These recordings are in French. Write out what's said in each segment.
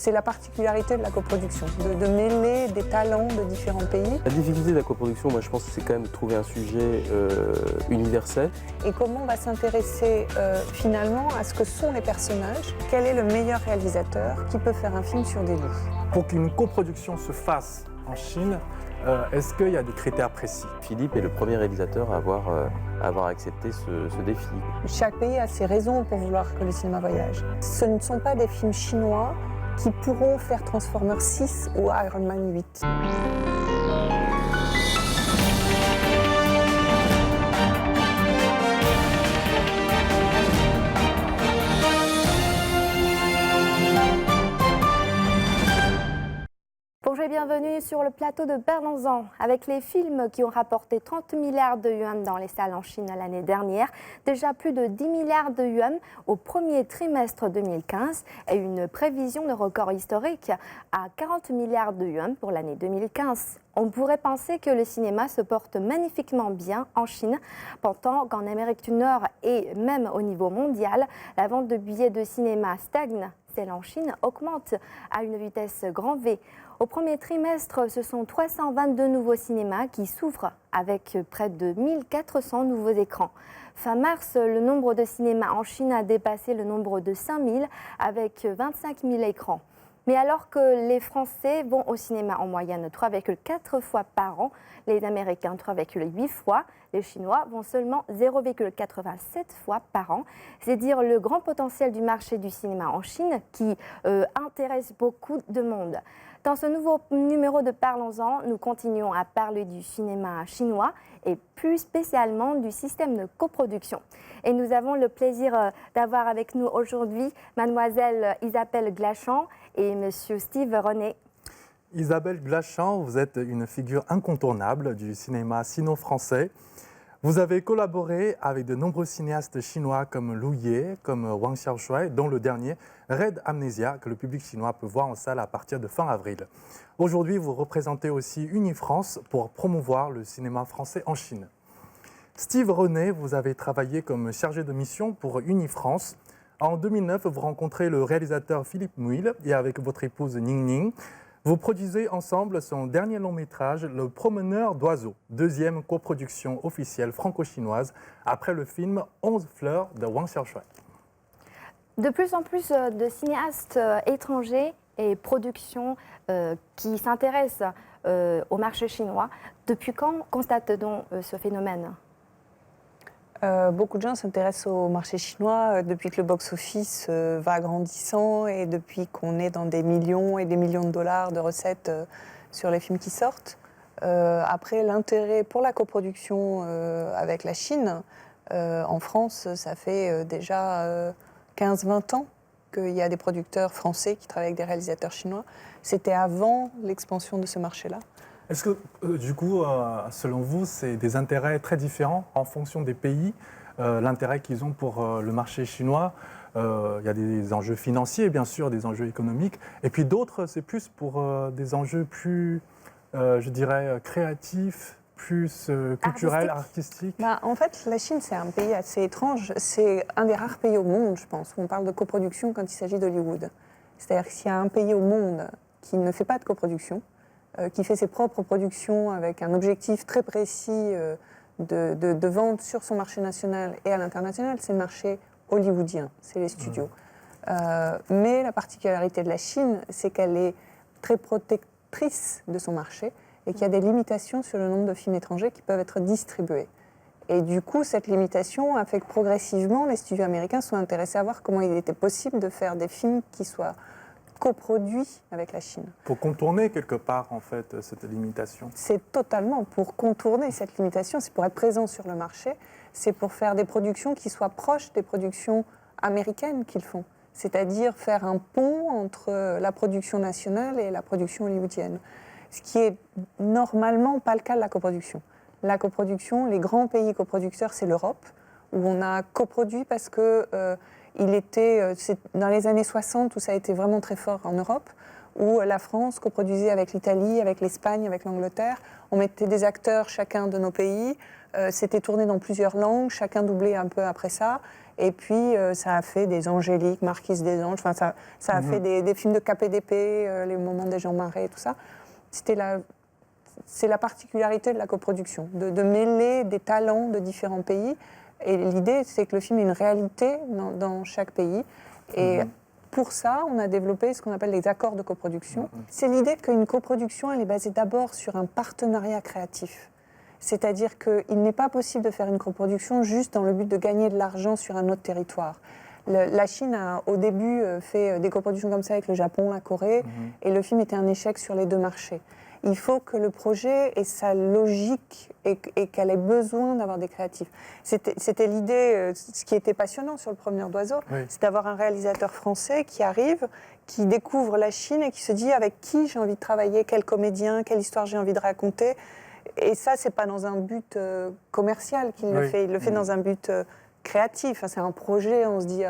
c'est la particularité de la coproduction, de mêler des talents de différents pays. La difficulté de la coproduction, moi je pense que c'est quand même de trouver un sujet universel. Et comment on va s'intéresser finalement à ce que sont les personnages. Quel est le meilleur réalisateur qui peut faire un film sur des loups? Pour qu'une coproduction se fasse en Chine, est-ce qu'il y a des critères précis? Philippe est le premier réalisateur à avoir accepté ce défi. Chaque pays a ses raisons pour vouloir que le cinéma voyage. Ce ne sont pas des films chinois qui pourront faire Transformers 6 ou Iron Man 8. Bonjour et bienvenue sur le plateau de Parlons-en. Avec les films qui ont rapporté 30 milliards de yuan dans les salles en Chine l'année dernière, déjà plus de 10 milliards de yuan au premier trimestre 2015 et une prévision de record historique à 40 milliards de yuan pour l'année 2015. On pourrait penser que le cinéma se porte magnifiquement bien en Chine, pendant qu'en Amérique du Nord et même au niveau mondial, la vente de billets de cinéma stagne. Celle en Chine augmente à une vitesse grand V. Au premier trimestre, ce sont 322 nouveaux cinémas qui s'ouvrent avec près de 1400 nouveaux écrans. Fin mars, le nombre de cinémas en Chine a dépassé le nombre de 5000 avec 25 000 écrans. Mais alors que les Français vont au cinéma en moyenne 3,4 fois par an, les Américains 3,8 fois, les Chinois vont seulement 0,87 fois par an. C'est dire le grand potentiel du marché du cinéma en Chine qui intéresse beaucoup de monde. Dans ce nouveau numéro de Parlons-en, nous continuons à parler du cinéma chinois et plus spécialement du système de coproduction. Et nous avons le plaisir d'avoir avec nous aujourd'hui mademoiselle Isabelle Glachan et monsieur Steve René. Isabelle Glachan, vous êtes une figure incontournable du cinéma sino-français. Vous avez collaboré avec de nombreux cinéastes chinois comme Lu Ye, comme Wang Xiaoshui, dont le dernier Red Amnesia, que le public chinois peut voir en salle à partir de fin avril. Aujourd'hui, vous représentez aussi Unifrance pour promouvoir le cinéma français en Chine. Steve René, vous avez travaillé comme chargé de mission pour Unifrance. En 2009, vous rencontrez le réalisateur Philippe Mouille et avec votre épouse Ning Ning, vous produisez ensemble son dernier long métrage, Le Promeneur d'oiseaux, deuxième coproduction officielle franco-chinoise après le film 11 fleurs de Wang Xiaoshui. De plus en plus de cinéastes étrangers et productions qui s'intéressent au marché chinois. Depuis quand constate-t-on ce phénomène ? Beaucoup de gens s'intéressent au marché chinois depuis que le box-office va agrandissant et depuis qu'on est dans des millions et des millions de dollars de recettes sur les films qui sortent. Après, l'intérêt pour la coproduction avec la Chine, en France, ça fait déjà 15-20 ans qu'il y a des producteurs français qui travaillent avec des réalisateurs chinois. C'était avant l'expansion de ce marché-là. Est-ce que, du coup, selon vous, c'est des intérêts très différents en fonction des pays, l'intérêt qu'ils ont pour le marché chinois? Il y a des enjeux financiers, bien sûr, des enjeux économiques, et puis d'autres, c'est plus pour des enjeux plus, je dirais, créatifs, plus culturels, artistiques. En fait, la Chine, c'est un pays assez étrange. C'est un des rares pays au monde, je pense, où on parle de coproduction quand il s'agit d'Hollywood. C'est-à-dire que s'il y a un pays au monde qui ne fait pas de coproduction, qui fait ses propres productions avec un objectif très précis de vente sur son marché national et à l'international, c'est le marché hollywoodien, c'est les studios. Mais la particularité de la Chine, c'est qu'elle est très protectrice de son marché et qu'il y a des limitations sur le nombre de films étrangers qui peuvent être distribués. Et du coup, cette limitation a fait que progressivement, les studios américains sont intéressés à voir comment il était possible de faire des films qui soient coproduit avec la Chine. Pour contourner quelque part, en fait, cette limitation. C'est totalement pour contourner cette limitation, c'est pour être présent sur le marché, c'est pour faire des productions qui soient proches des productions américaines qu'ils font. C'est-à-dire faire un pont entre la production nationale et la production hollywoodienne. Ce qui est normalement pas le cas de la coproduction. La coproduction, les grands pays coproducteurs, c'est l'Europe, où on a coproduit parce que c'est dans les années 60 où ça a été vraiment très fort en Europe, où la France coproduisait avec l'Italie, avec l'Espagne, avec l'Angleterre. On mettait des acteurs chacun de nos pays. C'était tourné dans plusieurs langues, chacun doublait un peu après ça. Et puis, ça a fait des Angéliques, Marquise des Anges, enfin, ça a fait des films de KPDP, Les Moments des Jean Marais, tout ça. C'est la particularité de la coproduction, de mêler des talents de différents pays. Et l'idée, c'est que le film ait une réalité dans chaque pays. Et pour ça, on a développé ce qu'on appelle les accords de coproduction. C'est l'idée qu'une coproduction, elle est basée d'abord sur un partenariat créatif. C'est-à-dire qu'il n'est pas possible de faire une coproduction juste dans le but de gagner de l'argent sur un autre territoire. La Chine a au début fait des coproductions comme ça avec le Japon, la Corée, et le film était un échec sur les deux marchés. Il faut que le projet ait sa logique et qu'elle ait besoin d'avoir des créatifs. C'était l'idée, ce qui était passionnant sur Le Promeneur d'oiseaux, c'est d'avoir un réalisateur français qui arrive, qui découvre la Chine et qui se dit avec qui j'ai envie de travailler, quel comédien, quelle histoire j'ai envie de raconter. Et ça, c'est pas dans un but commercial qu'il le fait, il le fait dans un but créatif. Enfin, c'est un projet, on se dit,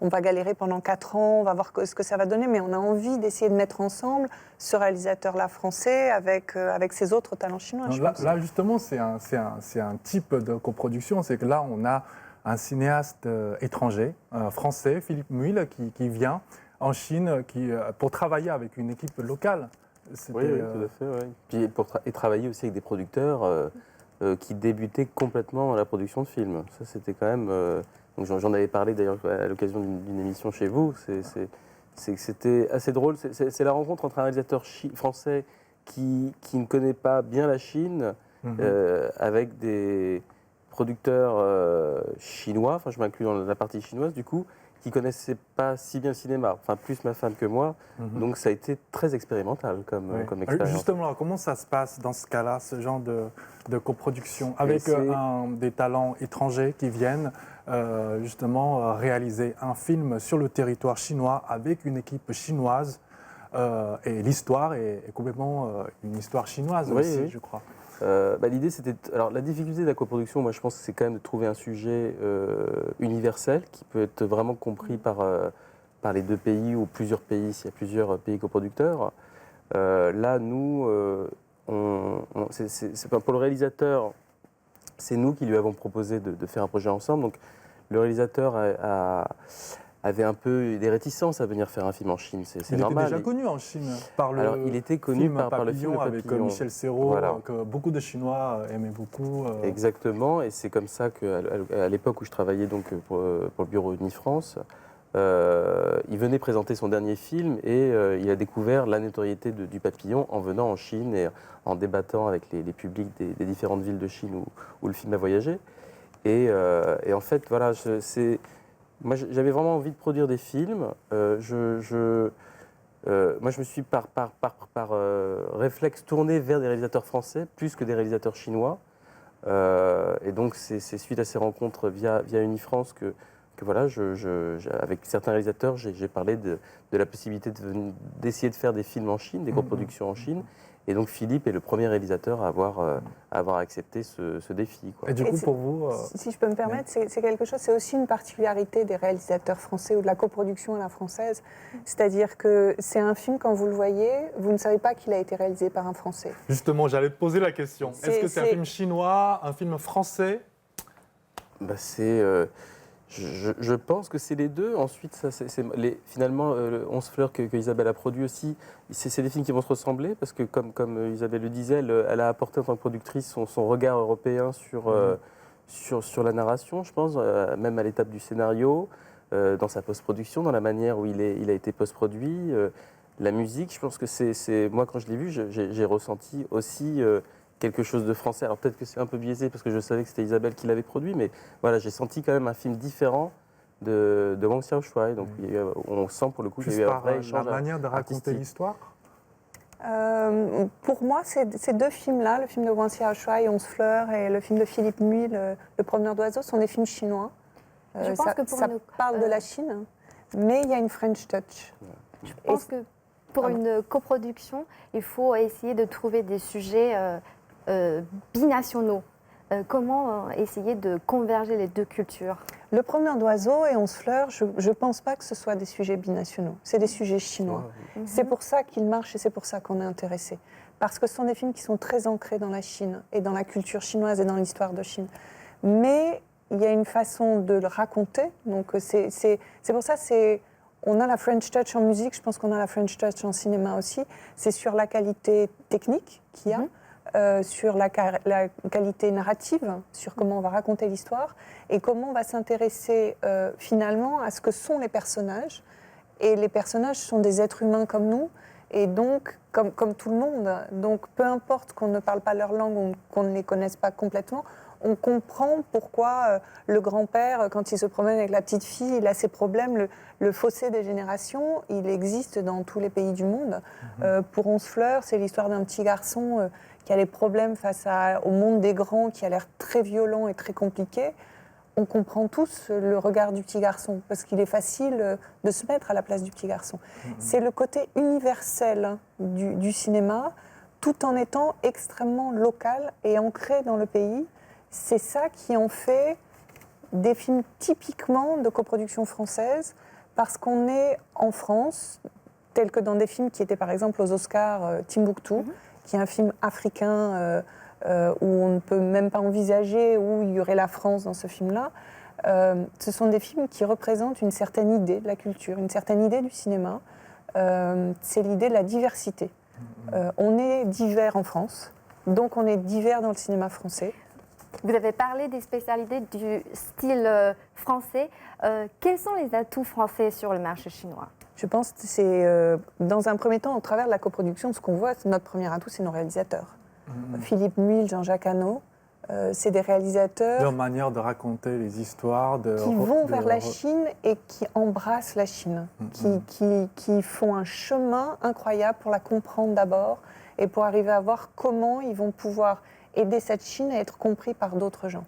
on va galérer pendant 4 ans, on va voir ce que ça va donner, mais on a envie d'essayer de mettre ensemble ce réalisateur-là français avec ses autres talents chinois. Là, justement, c'est un type de coproduction, c'est que là, on a un cinéaste étranger, français, Philippe Muil, qui vient en Chine pour travailler avec une équipe locale. Oui, tout à fait. Ouais. Puis et travailler aussi avec des producteurs qui débutaient complètement dans la production de films. Ça, c'était quand même... donc j'en avais parlé d'ailleurs à l'occasion d'une émission chez vous. C'était assez drôle. C'est la rencontre entre un réalisateur français qui ne connaît pas bien la Chine avec des producteurs chinois. Enfin, je m'inclus dans la partie chinoise, du coup, qui ne connaissaient pas si bien le cinéma, enfin plus ma femme que moi, donc ça a été très expérimental comme expérience. Justement, comment ça se passe dans ce cas-là, ce genre de coproduction, avec des talents étrangers qui viennent justement réaliser un film sur le territoire chinois avec une équipe chinoise, et l'histoire est complètement une histoire chinoise aussi, je crois. L'idée, c'était... Alors, la difficulté de la coproduction, moi, je pense que c'est quand même de trouver un sujet universel qui peut être vraiment compris par les deux pays ou plusieurs pays, s'il y a plusieurs pays coproducteurs. Là, nous, pour le réalisateur, c'est nous qui lui avons proposé de faire un projet ensemble. Donc, le réalisateur avait un peu des réticences à venir faire un film en Chine, c'est normal. Il était déjà connu en Chine par le il était connu film par le film avec Papillon. Michel Serrault, Voilà. que beaucoup de Chinois aimaient beaucoup. Exactement, et c'est comme ça qu'à l'époque où je travaillais donc pour le bureau Unifrance, il venait présenter son dernier film et il a découvert la notoriété du Papillon en venant en Chine et en débattant avec les publics des différentes villes de Chine où le film a voyagé. Et en fait, voilà, moi, j'avais vraiment envie de produire des films. Moi, je me suis par réflexe tourné vers des réalisateurs français plus que des réalisateurs chinois. Et donc, c'est suite à ces rencontres via Unifrance que voilà, avec certains réalisateurs, j'ai parlé de la possibilité d'essayer de faire des films en Chine, des coproductions en Chine. Et donc Philippe est le premier réalisateur à avoir accepté ce défi, quoi. Et du coup, pour vous... Si je peux me permettre, c'est quelque chose, c'est aussi une particularité des réalisateurs français ou de la coproduction à la française. C'est-à-dire que c'est un film, quand vous le voyez, vous ne savez pas qu'il a été réalisé par un Français. Justement, j'allais te poser la question. Est-ce que c'est un film chinois, un film français ? Je pense que c'est les deux. Ensuite, finalement, 11 fleurs que Isabelle a produit aussi, c'est des films qui vont se ressembler parce que, comme Isabelle le disait, elle a apporté en tant que productrice son regard européen sur la narration, je pense, même à l'étape du scénario, dans sa post-production, dans la manière où il a été post-produit. La musique, je pense que moi, quand je l'ai vu, j'ai ressenti aussi... quelque chose de français. Alors peut-être que c'est un peu biaisé parce que je savais que c'était Isabelle qui l'avait produit, mais voilà, j'ai senti quand même un film différent de Wang Xiaoshuai. Donc on sent pour le coup qu'il y a eu un vrai échange. La manière de raconter artistique. l'histoire. Pour moi, ces deux films-là, le film de Wang Xiaoshuai, 11 fleurs, et le film de Philippe Muil, Le Promeneur d'oiseaux, sont des films chinois. Je pense que pour ça parle de la Chine, mais il y a une French touch. Je pense que pour une coproduction, il faut essayer de trouver des sujets binationaux. Comment essayer de converger les deux cultures ? Le promeneur d'oiseaux et Onze fleurs, je ne pense pas que ce soit des sujets binationaux. C'est des sujets chinois. C'est pour ça qu'ils marchent et c'est pour ça qu'on est intéressé. Parce que ce sont des films qui sont très ancrés dans la Chine et dans la culture chinoise et dans l'histoire de Chine. Mais il y a une façon de le raconter. Donc c'est pour ça, on a la French Touch en musique, je pense qu'on a la French Touch en cinéma aussi. C'est sur la qualité technique qu'il y a, sur la qualité narrative, sur comment on va raconter l'histoire et comment on va s'intéresser finalement à ce que sont les personnages. Et les personnages sont des êtres humains comme nous, et donc comme tout le monde. Donc peu importe qu'on ne parle pas leur langue ou qu'on ne les connaisse pas complètement, on comprend pourquoi le grand-père, quand il se promène avec la petite fille, il a ses problèmes. Le fossé des générations, il existe dans tous les pays du monde. Pour Onze fleurs, c'est l'histoire d'un petit garçon qui a des problèmes face au monde des grands, qui a l'air très violent et très compliqué. On comprend tous le regard du petit garçon, parce qu'il est facile de se mettre à la place du petit garçon. C'est le côté universel du cinéma, tout en étant extrêmement local et ancré dans le pays. C'est ça qui en fait des films typiquement de coproduction française, parce qu'on est en France, tel que dans des films qui étaient par exemple aux Oscars, Timbuktu, qui est un film africain où on ne peut même pas envisager où il y aurait la France dans ce film-là. Ce sont des films qui représentent une certaine idée de la culture, une certaine idée du cinéma. C'est l'idée de la diversité. On est divers en France, donc on est divers dans le cinéma français. Vous avez parlé des spécialités du style français. Quels sont les atouts français sur le marché chinois ? Je pense que c'est, dans un premier temps, au travers de la coproduction, ce qu'on voit, notre premier atout, c'est nos réalisateurs. Philippe Muil, Jean-Jacques Hano, c'est des réalisateurs... Leur manière de raconter les histoires... qui vont vers la Chine et qui embrassent la Chine, qui font un chemin incroyable pour la comprendre d'abord et pour arriver à voir comment ils vont pouvoir aider cette Chine à être compris par d'autres gens.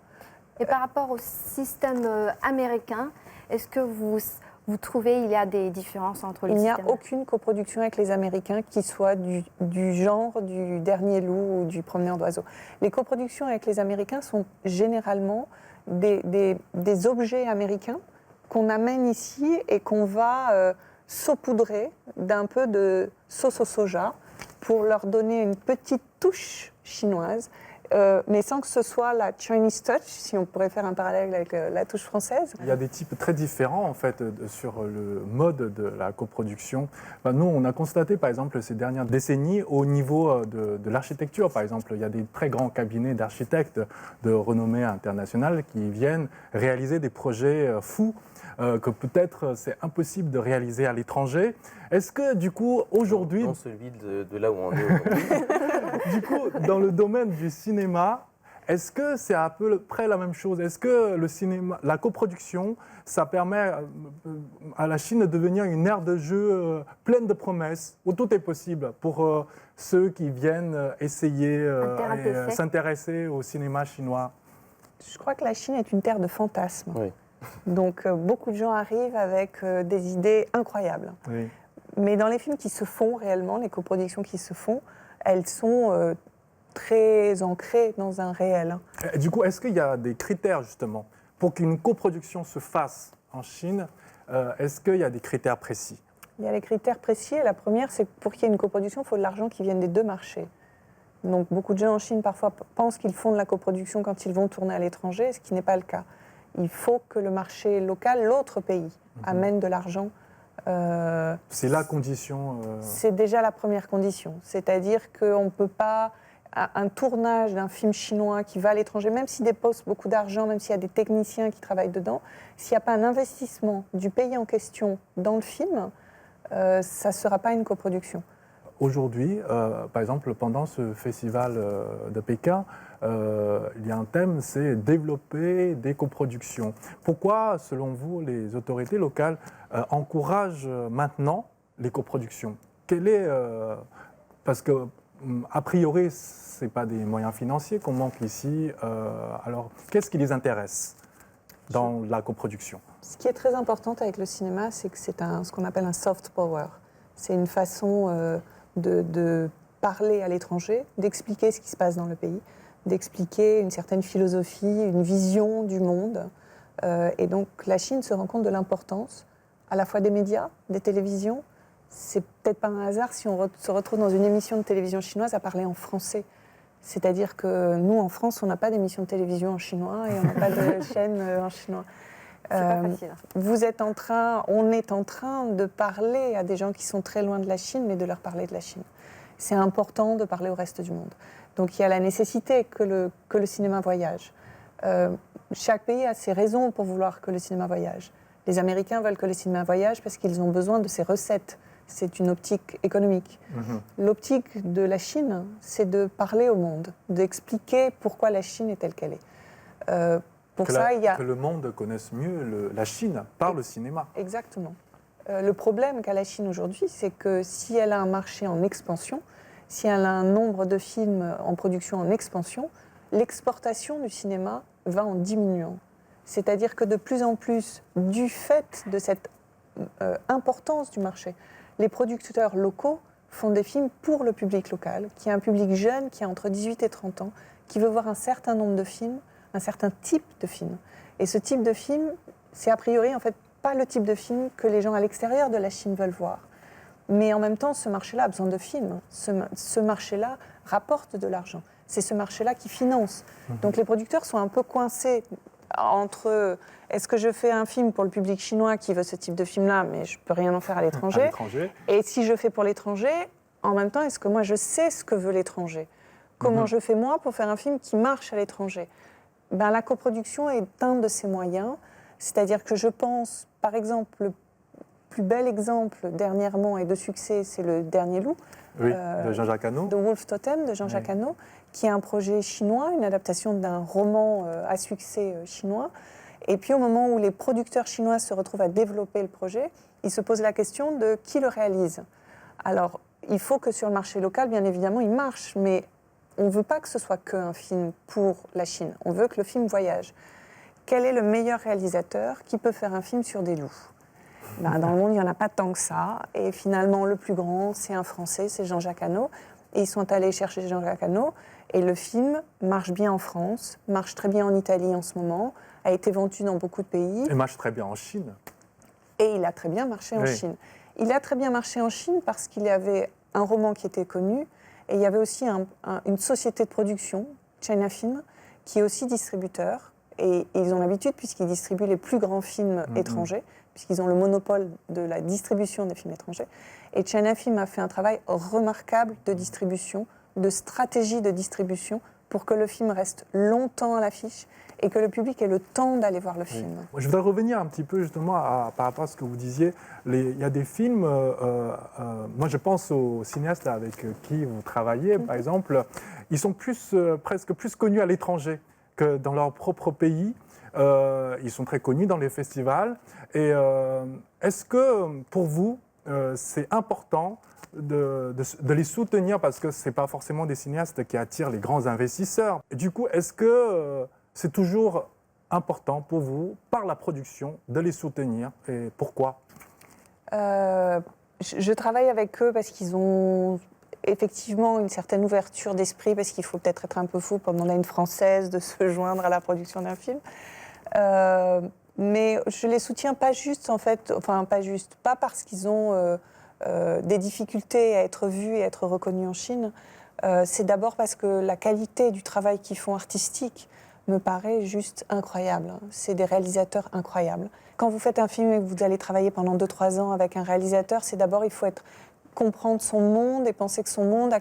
Et par rapport au système américain, est-ce que vous trouvez qu'il y a des différences entre les systèmes ? Il n'y a aucune coproduction avec les Américains qui soit du genre du Dernier Loup ou du Promeneur d'oiseaux. Les coproductions avec les Américains sont généralement des objets américains qu'on amène ici et qu'on va saupoudrer d'un peu de sauce au soja pour leur donner une petite touche chinoise. Mais sans que ce soit la Chinese touch, si on pourrait faire un parallèle avec la touche française. Il y a des types très différents en fait sur le mode de la coproduction. Enfin, nous, on a constaté par exemple ces dernières décennies au niveau de l'architecture. Par exemple, il y a des très grands cabinets d'architectes de renommée internationale qui viennent réaliser des projets fous que peut-être c'est impossible de réaliser à l'étranger. Est-ce que du coup aujourd'hui... Dans celui de là où on est aujourd'hui. Du coup, dans le domaine du cinéma, est-ce que c'est à peu près la même chose ? Est-ce que le cinéma, la coproduction, ça permet à la Chine de devenir une aire de jeu pleine de promesses, où tout est possible pour ceux qui viennent essayer et s'intéresser au cinéma chinois ? Je crois que la Chine est une terre de fantasmes. Oui. Donc beaucoup de gens arrivent avec des idées incroyables. Oui. Mais dans les films qui se font réellement, les coproductions qui se font, elles sont très ancrées dans un réel. Du coup, est-ce qu'il y a des critères justement pour qu'une coproduction se fasse en Chine ? Est-ce qu'il y a des critères précis ? Il y a les critères précis. La première, c'est que pour qu'il y ait une coproduction, il faut de l'argent qui vienne des deux marchés. Donc beaucoup de gens en Chine parfois pensent qu'ils font de la coproduction quand ils vont tourner à l'étranger, ce qui n'est pas le cas. Il faut que le marché local, l'autre pays, amène de l'argent. C'est la condition. C'est déjà la première condition. C'est-à-dire qu'on ne peut pas... Un tournage d'un film chinois qui va à l'étranger, même s'il dépose beaucoup d'argent, même s'il y a des techniciens qui travaillent dedans, s'il n'y a pas un investissement du pays en question dans le film, ça ne sera pas une coproduction. Aujourd'hui, par exemple, pendant ce festival de Pékin, il y a un thème, c'est développer des coproductions. Pourquoi, selon vous, les autorités locales encouragent maintenant les coproductions ? Parce que, a priori, ce n'est pas des moyens financiers qu'on manque ici. Alors, qu'est-ce qui les intéresse dans la coproduction ? Ce qui est très important avec le cinéma, c'est que c'est ce qu'on appelle un soft power. C'est une façon de parler à l'étranger, d'expliquer ce qui se passe dans le pays, d'expliquer une certaine philosophie, une vision du monde, Et donc la Chine se rend compte de l'importance à la fois des médias, des télévisions. C'est peut-être pas un hasard si on se retrouve dans une émission de télévision chinoise à parler en français. C'est-à-dire que nous, en France, on n'a pas d'émission de télévision en chinois et on n'a pas de chaîne en chinois. C'est pas facile. On est en train de parler à des gens qui sont très loin de la Chine, mais de leur parler de la Chine. C'est important de parler au reste du monde. Donc il y a la nécessité que le cinéma voyage. Chaque pays a ses raisons pour vouloir que le cinéma voyage. Les Américains veulent que le cinéma voyage parce qu'ils ont besoin de ses recettes. C'est une optique économique. L'optique de la Chine, c'est de parler au monde, d'expliquer pourquoi la Chine est telle qu'elle est. Que le monde connaisse mieux la Chine par le cinéma. Exactement. Le problème qu'a la Chine aujourd'hui, c'est que si elle a un marché en expansion, si elle a un nombre de films en production en expansion, l'exportation du cinéma va en diminuant. C'est-à-dire que de plus en plus, du fait de cette importance du marché, les producteurs locaux font des films pour le public local, qui est un public jeune, qui a entre 18 et 30 ans, qui veut voir un certain nombre de films, un certain type de film. Et ce type de film, c'est a priori en fait pas le type de film que les gens à l'extérieur de la Chine veulent voir. Mais en même temps, ce marché-là a besoin de films. Ce marché-là rapporte de l'argent. C'est ce marché-là qui finance. Donc les producteurs sont un peu coincés entre est-ce que je fais un film pour le public chinois qui veut ce type de film-là, mais je ne peux rien en faire à l'étranger. Et si je fais pour l'étranger, en même temps, est-ce que moi je sais ce que veut l'étranger? Comment je fais moi pour faire un film qui marche à l'étranger? Ben, la coproduction est un de ces moyens. C'est-à-dire que je pense, par exemple, le plus bel exemple dernièrement et de succès, c'est Le Dernier Loup. De Jean-Jacques Hano. De Wolf Totem, de Jean-Jacques Hano, qui est un projet chinois, une adaptation d'un roman à succès chinois. Et puis au moment où les producteurs chinois se retrouvent à développer le projet, ils se posent la question de qui le réalise. Alors, il faut que sur le marché local, bien évidemment, il marche, mais on ne veut pas que ce soit qu'un film pour la Chine. On veut que le film voyage. Quel est le meilleur réalisateur qui peut faire un film sur des loups? Ben, dans le monde, il n'y en a pas tant que ça. Et finalement, le plus grand, c'est un Français, c'est Jean-Jacques Hano. Et ils sont allés chercher Jean-Jacques Hano. Et le film marche bien en France, marche très bien en Italie en ce moment, a été vendu dans beaucoup de pays. Et marche très bien en Chine. Et il a très bien marché en Chine. Il a très bien marché en Chine parce qu'il y avait un roman qui était connu. Et il y avait aussi une société de production, China Film, qui est aussi distributeur. Et ils ont l'habitude, puisqu'ils distribuent les plus grands films étrangers, puisqu'ils ont le monopole de la distribution des films étrangers. Et China Film a fait un travail remarquable de distribution, de stratégie de distribution, pour que le film reste longtemps à l'affiche et que le public ait le temps d'aller voir le film. Je voudrais revenir un petit peu justement par rapport à ce que vous disiez. Il y a des films, moi je pense aux cinéastes avec qui vous travaillez, par exemple, ils sont presque plus connus à l'étranger que dans leur propre pays. Ils sont très connus dans les festivals. Et est-ce que pour vous, c'est important de les soutenir parce que ce n'est pas forcément des cinéastes qui attirent les grands investisseurs? Et du coup, est-ce que c'est toujours important pour vous, par la production, de les soutenir? Et pourquoi? Je travaille avec eux parce qu'ils ont effectivement une certaine ouverture d'esprit, parce qu'il faut peut-être être un peu fou pour demander à une Française de se joindre à la production d'un film. Mais je les soutiens pas juste, en fait, enfin pas parce qu'ils ont des difficultés à être vus et à être reconnus en Chine. C'est d'abord parce que la qualité du travail qu'ils font artistique me paraît juste incroyable. C'est des réalisateurs incroyables. Quand vous faites un film et que vous allez travailler pendant 2-3 ans avec un réalisateur, c'est d'abord, il faut comprendre son monde et penser que son monde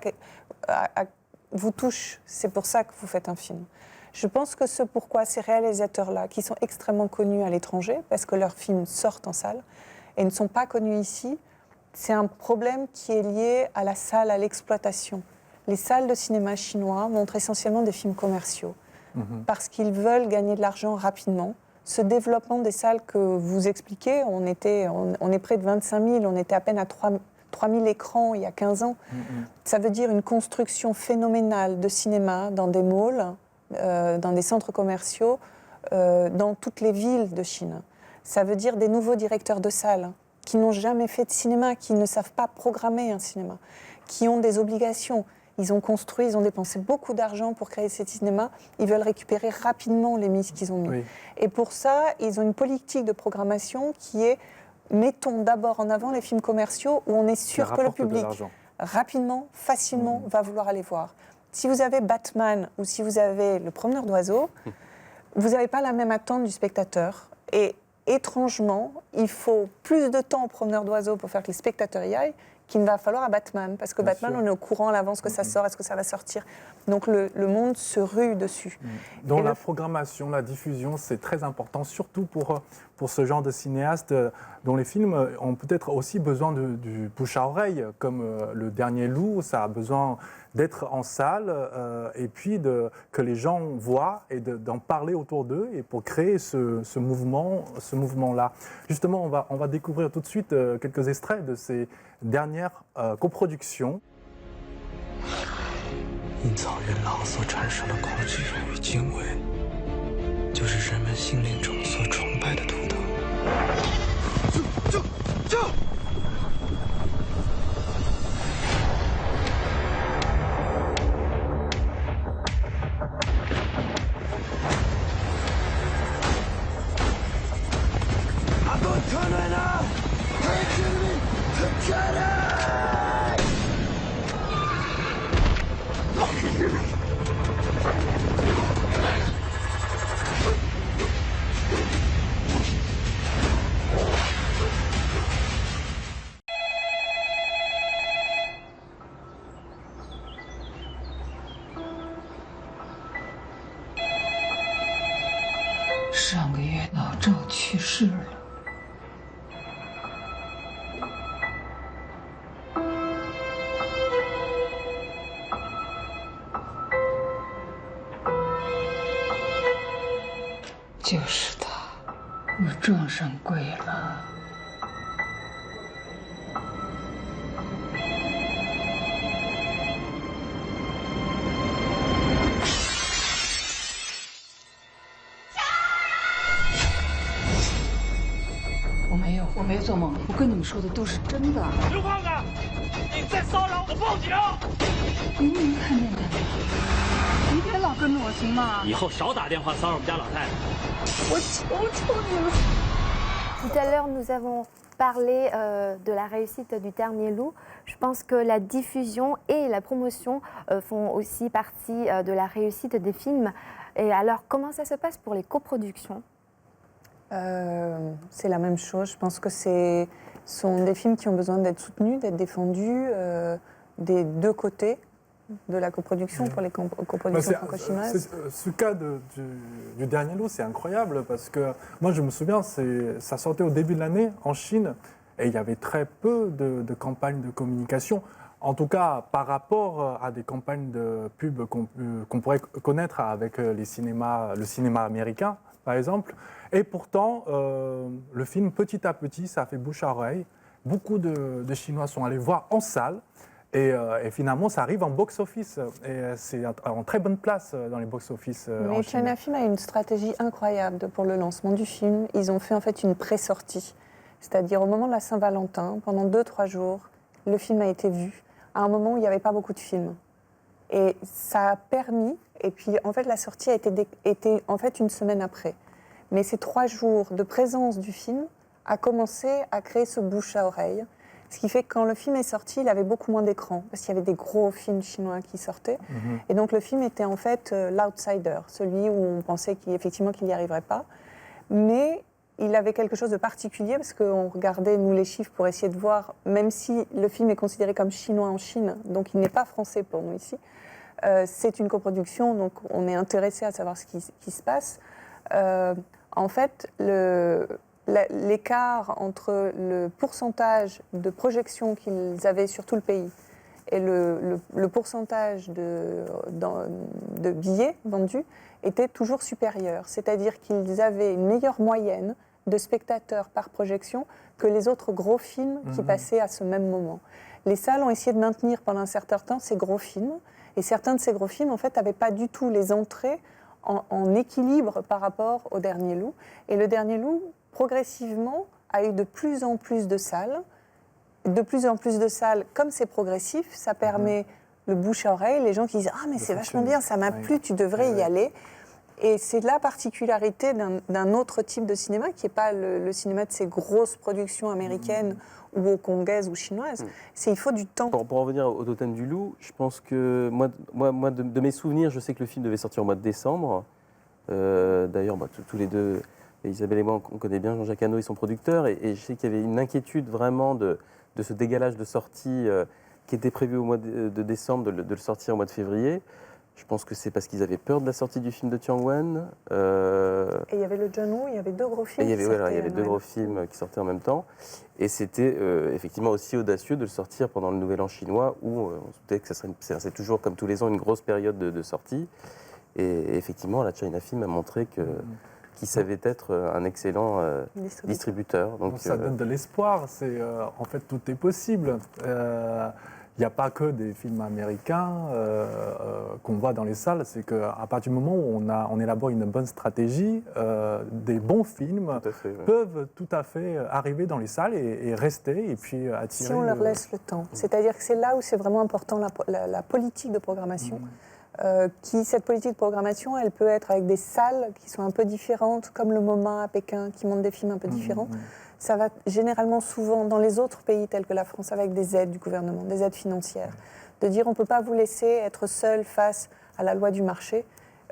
vous touche. C'est pour ça que vous faites un film. Je pense que ce pourquoi ces réalisateurs-là, qui sont extrêmement connus à l'étranger, parce que leurs films sortent en salle, et ne sont pas connus ici, c'est un problème qui est lié à la salle, à l'exploitation. Les salles de cinéma chinois montrent essentiellement des films commerciaux, parce qu'ils veulent gagner de l'argent rapidement. Ce développement des salles que vous expliquez, on est près de 25 000, on était à peine à 3 000 écrans il y a 15 ans. Ça veut dire une construction phénoménale de cinéma dans des malls, dans des centres commerciaux, dans toutes les villes de Chine. Ça veut dire des nouveaux directeurs de salles qui n'ont jamais fait de cinéma, qui ne savent pas programmer un cinéma, qui ont des obligations, Ils ont construit, ils ont dépensé beaucoup d'argent pour créer ces cinémas. Ils veulent récupérer rapidement les mises qu'ils ont mis. Oui. Et pour ça, ils ont une politique de programmation qui est mettons d'abord en avant les films commerciaux où on est sûr que le public, rapidement, facilement, va vouloir aller voir. Si vous avez Batman ou si vous avez Le Promeneur d'oiseaux, vous n'avez pas la même attente du spectateur. Et étrangement, il faut plus de temps au Promeneur d'oiseaux pour faire que les spectateurs y aillent qu'il ne va falloir à Batman. Parce que Bien Batman, sûr. on est au courant à l'avance que ça sort, est-ce que ça va sortir. Donc le monde se rue dessus. Dans Et la programmation, la diffusion, c'est très important, surtout pour ce genre de cinéastes dont les films ont peut-être aussi besoin du bouche à oreille, comme Le Dernier Loup, ça a besoin d'être en salle et puis que les gens voient et d'en parler autour d'eux et pour créer ce mouvement-là. Justement, on va découvrir tout de suite quelques extraits de ces dernières coproductions. 因草原狼所产生的恐惧与敬畏，就是人们心灵中所崇拜的图腾。就！阿多特奈纳，黑精灵，黑卡拉。 上个月老赵去世了。就是他，我撞上鬼了。 我没有做梦，我跟你们说的都是真的。刘胖子，你再骚扰我报警！明明看见他了，你别老跟着我行吗？以后少打电话骚扰我们家老太太。我求求你了。 Tout à l'heure, nous avons parlé de la réussite du Dernier Loup. Je pense que la diffusion et la promotion font aussi partie de la réussite des films. Et alors, comment ça se passe pour les coproductions ? C'est la même chose. Je pense que ce sont des films qui ont besoin d'être soutenus, d'être défendus des deux côtés de la coproduction pour les coproductions franco-chinoises. Ce cas du Dernier Loup, c'est incroyable parce que moi, je me souviens, ça sortait au début de l'année en Chine et il y avait très peu de campagnes de communication. En tout cas, par rapport à des campagnes de pub qu'on pourrait connaître avec le cinéma américain, par exemple. Et pourtant, le film, petit à petit, ça a fait bouche à oreille. Beaucoup de Chinois sont allés voir en salle. Et finalement, ça arrive en box-office. Et c'est en très bonne place dans les box-office en Mais Chine. China Film a une stratégie incroyable pour le lancement du film. Ils ont fait en fait une pré-sortie. C'est-à-dire au moment de la Saint-Valentin, pendant 2-3 jours, le film a été vu. À un moment où il n'y avait pas beaucoup de films. Et ça a permis, et puis en fait la sortie a été en fait une semaine après. Mais ces 3 jours de présence du film a commencé à créer ce bouche à oreille. Ce qui fait que quand le film est sorti, il avait beaucoup moins d'écran, parce qu'il y avait des gros films chinois qui sortaient. Et donc le film était en fait l'outsider, celui où on pensait qu'effectivement qu'il n'y arriverait pas. Mais il avait quelque chose de particulier, parce qu'on regardait, nous, les chiffres pour essayer de voir, même si le film est considéré comme chinois en Chine, donc il n'est pas français pour nous ici, c'est une coproduction, donc on est intéressé à savoir ce qui se passe. En fait, l'écart entre le pourcentage de projections qu'ils avaient sur tout le pays et le pourcentage de billets vendus était toujours supérieur. C'est-à-dire qu'ils avaient une meilleure moyenne de spectateurs par projection que les autres gros films qui passaient à ce même moment. Les salles ont essayé de maintenir pendant un certain temps ces gros films, et certains de ces gros films, en fait, n'avaient pas du tout les entrées en équilibre par rapport au Dernier Loup. Et le Dernier Loup, progressivement, a eu de plus en plus de salles. De plus en plus de salles, comme c'est progressif, ça permet le bouche à oreille, les gens qui disent « Ah, mais c'est vachement bien, ça m'a plu, tu devrais y aller ». Et c'est la particularité d'un autre type de cinéma, qui n'est pas le cinéma de ces grosses productions américaines ou hongkongaises ou chinoises. C'est il faut du temps. Pour revenir au Totem du Loup, je pense que moi de mes souvenirs, je sais que le film devait sortir au mois de décembre. D'ailleurs, tous les deux, Isabelle et moi, on connaît bien Jean-Jacques Hano et son producteur, et je sais qu'il y avait une inquiétude vraiment de ce décalage de sortie qui était prévu au mois de décembre, de le sortir au mois de février. Je pense que c'est parce qu'ils avaient peur de la sortie du film de Tian Wen. Et il y avait le John Woo, il y avait deux gros films. Il y avait deux gros films qui sortaient en même temps. Et c'était effectivement aussi audacieux de le sortir pendant le Nouvel An chinois, où on se doutait que c'est toujours, comme tous les ans, une grosse période de sortie. Et effectivement, la China Film a montré qu'il savait être un excellent distributeur. Donc ça donne de l'espoir. En fait, tout est possible. Il n'y a pas que des films américains qu'on voit dans les salles, c'est qu'à partir du moment où on élabore une bonne stratégie, des bons films peuvent tout à fait arriver dans les salles et rester et puis attirer... Si on leur laisse le temps. C'est-à-dire que c'est là où c'est vraiment important la politique de programmation. Cette politique de programmation, elle peut être avec des salles qui sont un peu différentes, comme le MoMA à Pékin, qui montre des films un peu différents. Ça va généralement souvent dans les autres pays tels que la France avec des aides du gouvernement, des aides financières. De dire on ne peut pas vous laisser être seul face à la loi du marché.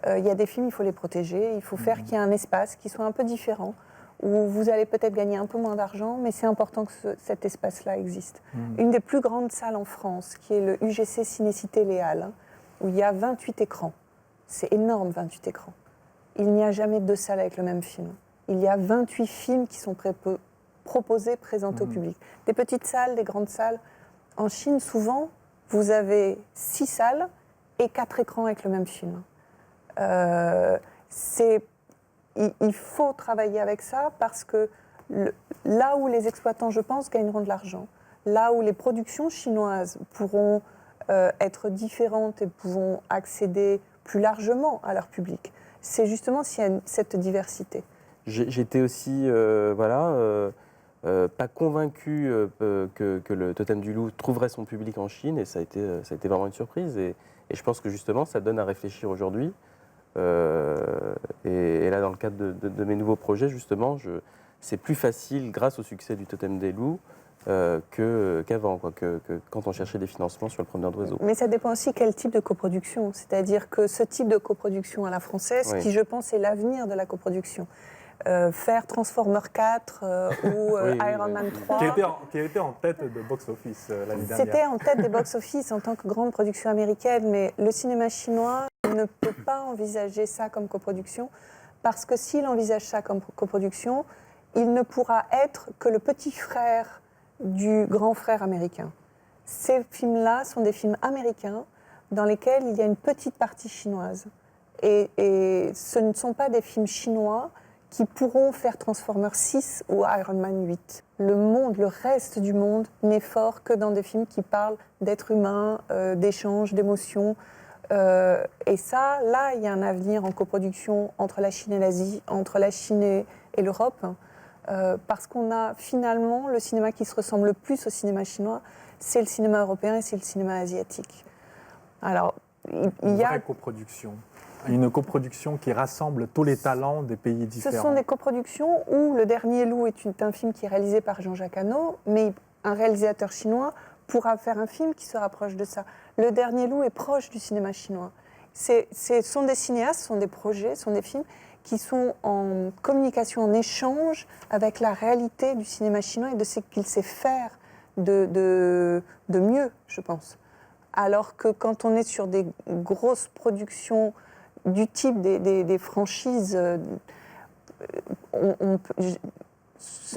Il y a des films, il faut les protéger, il faut faire qu'il y ait un espace qui soit un peu différent, où vous allez peut-être gagner un peu moins d'argent, mais c'est important que cet espace-là existe. Une des plus grandes salles en France, qui est le UGC Cinécité Léal, où il y a 28 écrans. C'est énorme, 28 écrans. Il n'y a jamais deux salles avec le même film. Il y a 28 films qui sont proposés, présentés au public. Des petites salles, des grandes salles. En Chine, souvent, vous avez 6 salles et 4 écrans avec le même film. Il faut travailler avec ça parce que là où les exploitants, je pense, gagneront de l'argent, là où les productions chinoises pourront être différentes et pourront accéder plus largement à leur public, c'est justement s'il y a cette diversité. J'étais aussi, pas convaincu que le Totem du Loup trouverait son public en Chine, et ça a été vraiment une surprise. Et je pense que justement, ça donne à réfléchir aujourd'hui. Et là, dans le cadre de mes nouveaux projets, justement, c'est plus facile, grâce au succès du Totem des Loups, qu'avant, que quand on cherchait des financements sur le promeneur d'oiseaux. Mais ça dépend aussi quel type de coproduction. C'est-à-dire que ce type de coproduction à la française, qui je pense est l'avenir de la coproduction. Faire Transformer 4 ou Iron Man 3. Qui a été en tête de box-office l'année dernière. C'était en tête des box-office en tant que grande production américaine, mais le cinéma chinois ne peut pas envisager ça comme coproduction, parce que s'il envisage ça comme coproduction, il ne pourra être que le petit frère du grand frère américain. Ces films-là sont des films américains dans lesquels il y a une petite partie chinoise. Et ce ne sont pas des films chinois qui pourront faire Transformer 6 ou Iron Man 8. Le monde, le reste du monde, n'est fort que dans des films qui parlent d'êtres humains, d'échanges, d'émotions. Et ça, là, il y a un avenir en coproduction entre la Chine et l'Asie, entre la Chine et l'Europe, parce qu'on a finalement le cinéma qui se ressemble le plus au cinéma chinois, c'est le cinéma européen et c'est le cinéma asiatique. Alors, il y a... Une vraie coproduction. Une coproduction qui rassemble tous les talents des pays différents. Ce sont des coproductions où Le Dernier Loup est un film qui est réalisé par Jean-Jacques Hano, mais un réalisateur chinois pourra faire un film qui se rapproche de ça. Le Dernier Loup est proche du cinéma chinois. Ce sont des cinéastes, ce sont des projets, ce sont des films qui sont en communication, en échange avec la réalité du cinéma chinois et de ce qu'il sait faire de mieux, je pense. Alors que quand on est sur des grosses productions du type des franchises,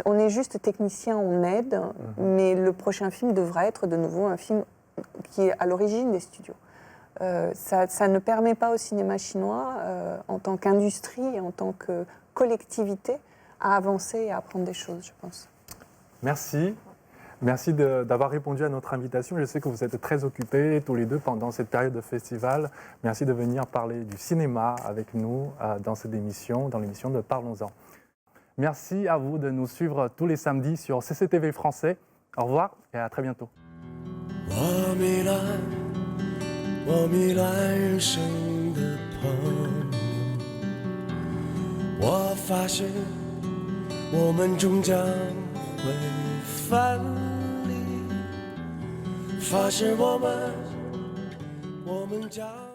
on est juste technicien, on aide, mais le prochain film devra être de nouveau un film qui est à l'origine des studios. Ça ne permet pas au cinéma chinois, en tant qu'industrie et en tant que collectivité, à avancer et à apprendre des choses, je pense. Merci. Merci d'avoir répondu à notre invitation. Je sais que vous êtes très occupés tous les deux pendant cette période de festival. Merci de venir parler du cinéma avec nous dans cette émission, dans l'émission de Parlons-en. Merci à vous de nous suivre tous les samedis sur CCTV Français. Au revoir et à très bientôt. 我糜烂人生的朋友，我发誓我们终将会分离，发誓我们将。